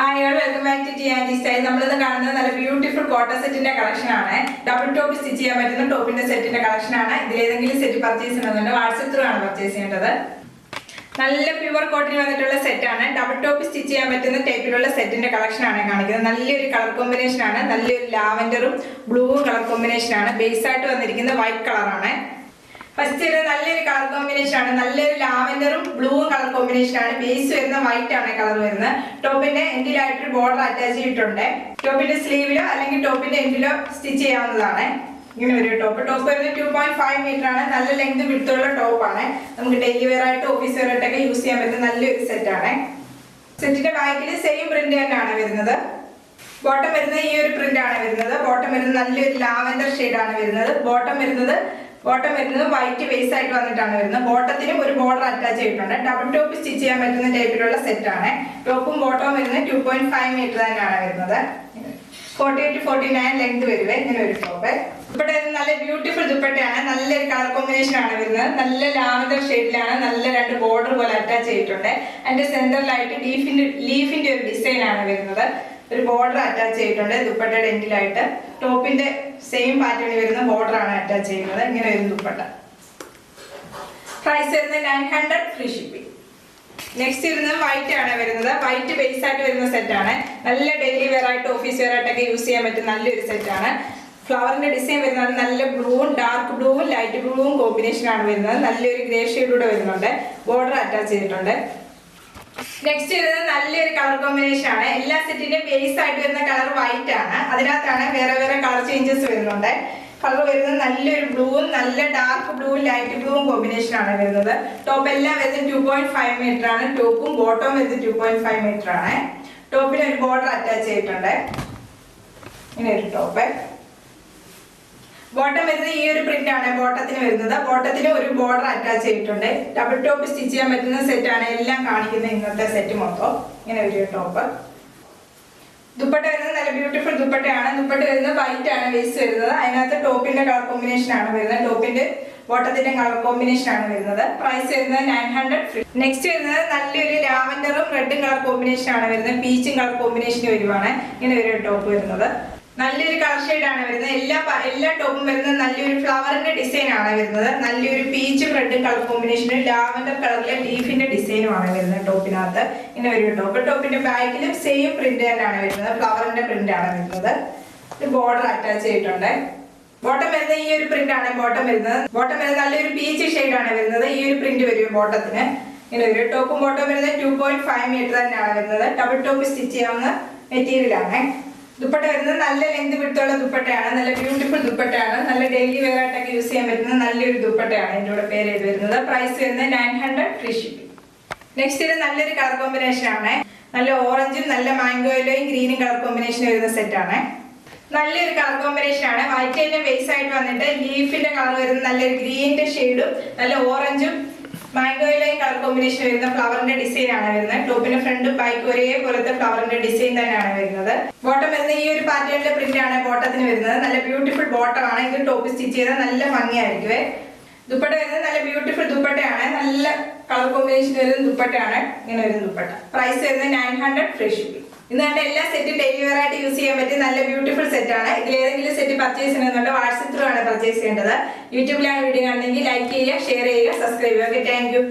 Hi, welcome back to T&T Style. We will see a beautiful quarter set collection. Double top stitch top in the set collection. This is set purchase WhatsApp through purchase. നല്ല pure cotton വന്നിട്ടുള്ള set ആണ്. Double top stitch ചെയ്യാൻ പറ്റുന്ന ടൈപ്പിലുള്ള സെറ്റിന്റെ collection ആണ് കാണിക്കുന്നത്. നല്ലൊരു കളർ കോമ്പിനേഷൻ ആണ്. നല്ലൊരു ലാവൻഡറും ബ്ലൂവും കളർ കോമ്പിനേഷൻ ആണ്. ബേസ് ആയിട്ട് വന്നിരിക്കുന്നത് വൈറ്റ് കളർ ആണ്. ഫസ്റ്റ് നല്ലൊരു കളർ കോമ്പിനേഷൻ ആണ്. നല്ലൊരു ലാവൻഡറും ബ്ലൂവും കളർ കോമ്പിനേഷൻ ആണ്. ബേസ് വരുന്ന വൈറ്റ് ആണ് കളർ വരുന്നത്. ടോപ്പിന്റെ എൻഡിലായിട്ട് ബോർഡർ അറ്റാച്ച് ചെയ്തിട്ടുണ്ട്. ടോപ്പിന്റെ സ്ലീവിലോ അല്ലെങ്കിൽ ടോപ്പിന്റെ എൻഡിലോ സ്റ്റിച്ച് ചെയ്യാവുന്നതാണ്. ഇങ്ങനെ ഒരു ടോപ്പ് വരുന്നത് 2.5 മീറ്റർ ആണ്. നല്ല ലെങ്ത് വിഡ്ത്തുള്ള ടോപ്പ് ആണ്. നമുക്ക് ഡെയിലി വെയർ ആയിട്ട് ഓഫീസ് വെയർ ആയിട്ടൊക്കെ യൂസ് ചെയ്യാൻ പറ്റുന്ന നല്ലൊരു സെറ്റ് ആണ്. സെറ്റിന്റെ ബാക്കിൽ സെയിം പ്രിന്റ് തന്നെയാണ് വരുന്നത്. ബോട്ടം വരുന്നത് ഈ ഒരു പ്രിന്റ് ആണ് വരുന്നത്. ബോട്ടം വരുന്നത് നല്ലൊരു ലാവൻഡർ ഷെയ്ഡ് ആണ് വരുന്നത്. ബോട്ടം വരുന്നത് വൈറ്റ് ബേസ് ആയിട്ട് വന്നിട്ടാണ് വരുന്നത്. ബോട്ടത്തിനും ഒരു ബോർഡർ അറ്റാച്ച് ചെയ്തിട്ടുണ്ട്. ഡബിൾ ടോപ്പ് സ്റ്റിച്ച് ചെയ്യാൻ പറ്റുന്ന ടൈപ്പിലുള്ള സെറ്റ് ആണ്. ടോപ്പും ബോട്ടവും വരുന്നത് 2.5 മീറ്റർ തന്നെയാണ് വരുന്നത്. 48 to 49 ലെങ്ത് വരുവേ. ഇങ്ങനെ ഒരു ടോപ്പ്. ഇവിടെ നല്ല ബ്യൂട്ടിഫുൾ ദുപ്പട്ടയാണ്. നല്ലൊരു കളർ കോമ്പിനേഷൻ ആണ് വരുന്നത്. നല്ല ലാവൻഡർ ഷെയ്ഡിലാണ്. നല്ല രണ്ട് ബോർഡർ പോലെ അറ്റാച്ച് ചെയ്തിട്ടുണ്ട്. അതിന്റെ സെന്ററിലായിട്ട് ലീഫിന്റെ ഒരു ഡിസൈൻ ആണ് വരുന്നത്. ഒരു ബോർഡർ അറ്റാച്ച് ചെയ്തിട്ടുണ്ട് ദുപ്പട്ടയുടെ എൻഡിലായിട്ട്. ടോപ്പിന്റെ സെയിം പാറ്റേണിൽ വരുന്ന ബോർഡർ ആണ് അറ്റാച്ച് ചെയ്യുന്നത്. ഇങ്ങനെ ഒരു ദുപ്പട്ട. പ്രൈസ് വരുന്നത് 900 ഫ്രീ ഷിപ്പിംഗ്. നെക്സ്റ്റ് വരുന്നത് വൈറ്റ് ആണ് വരുന്നത്. വൈറ്റ് ബേസ് ആയിട്ട് വരുന്ന സെറ്റ് ആണ്. നല്ല ഡെയിലി വെയർ ആയിട്ട് ഓഫീസ് വെയർ ആയിട്ടൊക്കെ യൂസ് ചെയ്യാൻ പറ്റുന്ന നല്ലൊരു സെറ്റ് ആണ്. ഫ്ലവറിന്റെ ഡിസൈൻ വരുന്നത് നല്ല ബ്ലൂവും ഡാർക്ക് ബ്ലൂവും ലൈറ്റ് ബ്ലൂവും കോമ്പിനേഷൻ ആണ് വരുന്നത്. നല്ലൊരു ഗ്രേ ഷെയ്ഡൂടെ വരുന്നുണ്ട്. ബോർഡർ അറ്റാച്ച് ചെയ്തിട്ടുണ്ട്. നെക്സ്റ്റ് വരുന്നത് നല്ലൊരു കളർ കോമ്പിനേഷൻ ആണ്. എല്ലാ സെറ്റിന്റെയും ബേസ് ആയിട്ട് വരുന്ന കളർ വൈറ്റ് ആണ്. അതിനകത്താണ് വേറെ വേറെ കളർ ചേഞ്ചസ് വരുന്നുണ്ട്. കളർ വരുന്നത് നല്ലൊരു ബ്ലൂവും നല്ല ഡാർക്ക് ബ്ലൂവും ലൈറ്റ് ബ്ലൂവും കോമ്പിനേഷൻ ആണ് വരുന്നത്. ടോപ്പ് എല്ലാം വരുന്നത് 2.5 മീറ്റർ ആണ്. ടോപ്പും ബോട്ടവും വരുന്നത് 2.5 മീറ്റർ ആണ്. ടോപ്പിന് ഒരു ബോർഡർ അറ്റാച്ച് ചെയ്തിട്ടുണ്ട്. ഇങ്ങനെ ഒരു ടോപ്പ്. ബോട്ടം വരുന്നത് ഈ ഒരു പ്രിന്റ് ആണ് ബോട്ടത്തിന് വരുന്നത്. ബോട്ടത്തിന് ഒരു ബോർഡർ അറ്റാച്ച് ചെയ്തിട്ടുണ്ട്. ഡബിൾ ടോപ്പ് സ്റ്റിച്ച് ചെയ്യാൻ പറ്റുന്ന സെറ്റ് ആണ് എല്ലാം കാണിക്കുന്നത്. ഇന്നത്തെ സെറ്റ് മൊത്തം ഇങ്ങനെ ഒരു ടോപ്പ്. ദുപ്പട്ട വരുന്നത് നല്ല ബ്യൂട്ടിഫുൾ ദുപ്പട്ടയാണ്. ദുപ്പട്ട വരുന്നത് വൈറ്റ് ആണ് ബേസ് വരുന്നത്. അതിനകത്ത് ടോപ്പിന്റെ കളർ കോമ്പിനേഷൻ ആണ് വരുന്നത്. ടോപ്പിന്റെ ബോട്ടത്തിന്റെ കളർ കോമ്പിനേഷൻ ആണ് വരുന്നത്. പ്രൈസ് വരുന്നത് 900 ഫ്രീ. നെക്സ്റ്റ് വരുന്നത് നല്ലൊരു ലാവൻഡറും റെഡും കളർ കോമ്പിനേഷൻ ആണ് വരുന്നത്. പീച്ചും കളർ കോമ്പിനേഷൻ വരുവാണ്. ഇങ്ങനെ ഒരു ടോപ്പ് വരുന്നത്. നല്ലൊരു കളർ ഷെയ്ഡ് ആണ് വരുന്നത്. എല്ലാ ടോപ്പും വരുന്നത് നല്ലൊരു ഫ്ലവറിന്റെ ഡിസൈൻ ആണ് വരുന്നത്. നല്ലൊരു പീച്ചും റെഡും കളർ കോമ്പിനേഷനും ലാവൻഡർ കളറിലെ ലീഫിന്റെ ഡിസൈനും ആണ് വരുന്നത് ടോപ്പിനകത്ത്. ഇങ്ങനെ ഒരു ടോപ്പ്. ടോപ്പിന്റെ ബാക്കിലും സെയിം പ്രിന്റ് തന്നെയാണ് വരുന്നത്. ഫ്ലവറിന്റെ പ്രിന്റ് ആണ് വരുന്നത്. ഒരു ബോർഡർ അറ്റാച്ച് ചെയ്തിട്ടുണ്ട്. ബോട്ടം വരുന്നത് ഈ ഒരു പ്രിന്റ് ആണ് ബോട്ടം വരുന്നത് നല്ലൊരു പീച്ച് ഷെയ്ഡ് ആണ് വരുന്നത്. ഈ ഒരു പ്രിന്റ് വരും ബോട്ടത്തിന്. ഇങ്ങനെ ഒരു ടോപ്പും ബോട്ടം വരുന്നത് 2.5 മീറ്റർ തന്നെയാണ് വരുന്നത്. ഡബിൾ ടോപ്പ് സ്റ്റിച്ച് ചെയ്യാവുന്ന മെറ്റീരിയൽ ആണ്. ദുപ്പട്ട വരുന്നത് നല്ല ലെങ്ത് വിട്ടുള്ള ദുപ്പട്ടയാണ്. നല്ല ബ്യൂട്ടിഫുൾ ദുപ്പട്ടയാണ്. നല്ല ഡെയിലി വെയർ ആയിട്ടൊക്കെ യൂസ് ചെയ്യാൻ പറ്റുന്ന നല്ലൊരു ദുപ്പട്ടയാണ്. ഇതിന്റെ കൂടെ പേര് വരുന്നത്. പ്രൈസ് വരുന്നത് 900 ഫ്രീ ഷിപ്പിംഗ്. നെക്സ്റ്റ് ഇത് നല്ലൊരു കളർ കോമ്പിനേഷൻ ആണ്. നല്ല ഓറഞ്ചും നല്ല മാംഗോയിലും ഗ്രീനും കളർ കോമ്പിനേഷൻ വരുന്ന സെറ്റ് ആണ്. നല്ലൊരു കളർ കോമ്പിനേഷൻ ആണ്. വൈറ്റിന്റെ ബേസ് ആയിട്ട് വന്നിട്ട് ലീഫിന്റെ കളർ വരുന്ന നല്ലൊരു ഗ്രീനിന്റെ ഷെയ്ഡും നല്ല ഓറഞ്ചും മാംഗോയിലെയും കളർ കോമ്പിനേഷൻ വരുന്ന ഫ്ലവറിന്റെ ഡിസൈൻ ആണ് വരുന്നത്. ടോപ്പിന്റെ ഫ്രണ്ടും ബാക്കും ഒരേപോലത്തെ ഫ്ലവറിന്റെ ഡിസൈൻ തന്നെയാണ് വരുന്നത്. ബോട്ടം വരുന്നത് ഈ ഒരു പാറ്റേണിന്റെ പ്രിന്റ് ആണ് ബോട്ടത്തിന് വരുന്നത്. നല്ല ബ്യൂട്ടിഫുൾ ബോട്ടം ആണ്. ഇത് ടോപ്പ് സ്റ്റിച്ച് ചെയ്താൽ നല്ല ഭംഗിയായിരിക്കുവേ. ദുപ്പട്ട വരുന്നത് നല്ല ബ്യൂട്ടിഫുൾ ദുപ്പട്ടയാണ്. നല്ല കളർ കോമ്പിനേഷൻ വരുന്ന ദുപ്പട്ടയാണ്. ഇങ്ങനെ വരുന്ന ദുപ്പട്ട. പ്രൈസ് വരുന്നത് 900 ഫ്രീ ഷിപ്പിംഗ്. ഇന്ന് കണ്ട എല്ലാ സെറ്റും ഡെയിലി വെയർ ആയിട്ട് യൂസ് ചെയ്യാൻ പറ്റിയ നല്ല ബ്യൂട്ടിഫുൾ സെറ്റ് ആണ്. ഇതിൽ ഏതെങ്കിലും സെറ്റ് പർച്ചേസ് ചെയ്യുന്നുണ്ട് വാട്സ്ആപ്പ് ത്രൂ ആണ് പർച്ചേസ് ചെയ്യേണ്ടത്. യൂട്യൂബിലാണ് വീഡിയോ കാണുന്നെങ്കിൽ ലൈക്ക് ചെയ്യുക, ഷെയർ ചെയ്യുക, സബ്സ്ക്രൈബ് ചെയ്യുക. Thank you.